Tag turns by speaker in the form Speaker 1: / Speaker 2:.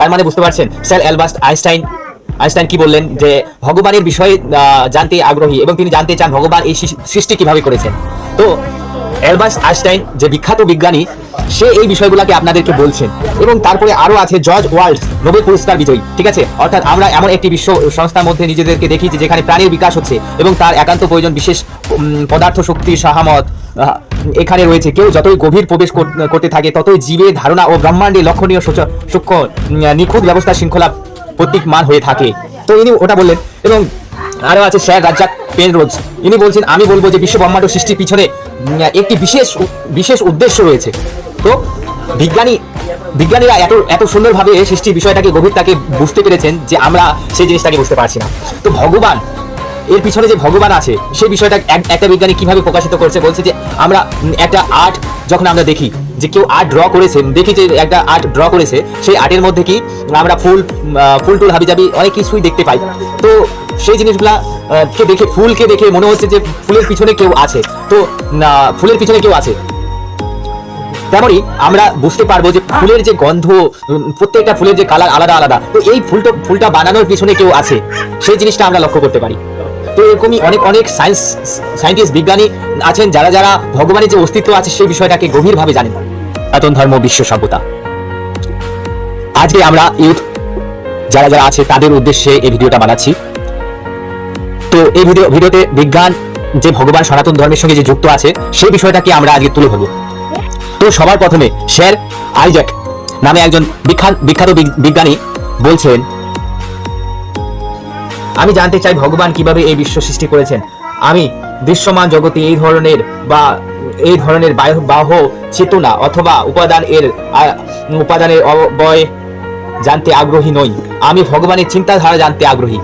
Speaker 1: তার মানে বুঝতে পারছেন স্যার অ্যালবার্ট আইনস্টাইন কি বললেন, যে ভগবানের বিষয়ে জানতে আগ্রহী এবং তিনি জানতে চান ভগবান এই সৃষ্টি কিভাবে করেছেন। তো অ্যালবার্ট আইনস্টাইন যে বিখ্যাত বিজ্ঞানী, সে এই বিষয়গুলোকে আপনাদেরকে বলছেন। এবং তারপরে আরো আছে জর্জ ওয়াল্টজ, নোবেল পুরস্কার বিজয়ী, ঠিক আছে। অর্থাৎ আমরা এমন একটি বিশ্ব সংস্থার মধ্যে নিজেদেরকে দেখি যেখানে প্রাণীর বিকাশ হচ্ছে এবং তার একান্ত প্রয়োজন বিশেষ পদার্থ শক্তির সহামত এখানে রয়েছে। কেউ যতই গভীর প্রবেশ করতে থাকে ততই জীবের ধারণা ও ব্রহ্মাণ্ডে লক্ষণীয় সূক্ষ্ম নিখুঁত ব্যবস্থা শৃঙ্খলা প্রতীকমান হয়ে থাকে। তো ইনি ওটা বললেন। এবং আরো আছে স্যার রাজ্জাক পেনরোজ, ইনি বলছেন আমি বলবো যে বিশ্ব ব্রহ্মাণ্ড সৃষ্টির পিছনে একটি বিশেষ উদ্দেশ্য রয়েছে। তো বিজ্ঞানীরা এত সুন্দরভাবে সৃষ্টির বিষয়টাকে গভীরতাকে বুঝতে পেরেছেন যে আমরা সেই জিনিসটাকে বুঝতে পারছি না। তো ভগবান, এর পিছনে যে ভগবান আছে সেই বিষয়টা একটা বিজ্ঞানী কিভাবে প্রকাশিত করছে, বলছে যে আমরা একটা আর্ট যখন আমরা দেখি যে কেউ আর্ট ড্র করেছে, দেখি যে একটা আর্ট ড্র করেছে, সেই আর্টের মধ্যে কি আমরা ফুল টুল হাবিজাবি অনেক কিছুই দেখতে পাই। তো সেই জিনিসগুলা কে দেখে, ফুলকে দেখে মনে হচ্ছে যে ফুলের পিছনে কেউ আছে। তো ফুলের পিছনে কেউ আছে, তেমনই আমরা বুঝতে পারবো যে ফুলের যে গন্ধ, প্রত্যেকটা ফুলের যে কালার আলাদা আলাদা, তো এই ফুলটা বানানোর পিছনে কেউ আছে, সেই জিনিসটা আমরা লক্ষ্য করতে পারি। তো এরকমই অনেক সায়েন্টিস্ট বিজ্ঞানী আছেন যারা ভগবানের যে অস্তিত্ব আছে সেই বিষয়টাকে গভীরভাবে জানেন। সনাতন ধর্ম বিশ্ব সভ্যতা, আজকে আমরা ইউথ যারা আছে তাদের উদ্দেশ্যে এই ভিডিওটা বানাচ্ছি। তো এই ভিডিওতে বিজ্ঞান যে ভগবান সনাতন ধর্মের সঙ্গে যে যুক্ত আছে সেই বিষয়টাকে আমরা আজকে তুলে ধরবো। তো সবার প্রথমে স্যার আইজ্যাক নামে একজন বিখ্যাত বিজ্ঞানী বলছেন, আমি জানতে চাই ভগবান কিভাবে এই বিশ্ব সৃষ্টি করেছেন। আমি দৃশ্যমান জগতে এই ধরনের বাহ্য চেতনা অথবা উপাদানের অবয় জানতে আগ্রহী নই। আমি ভগবানের চিন্তাধারা জানতে আগ্রহী।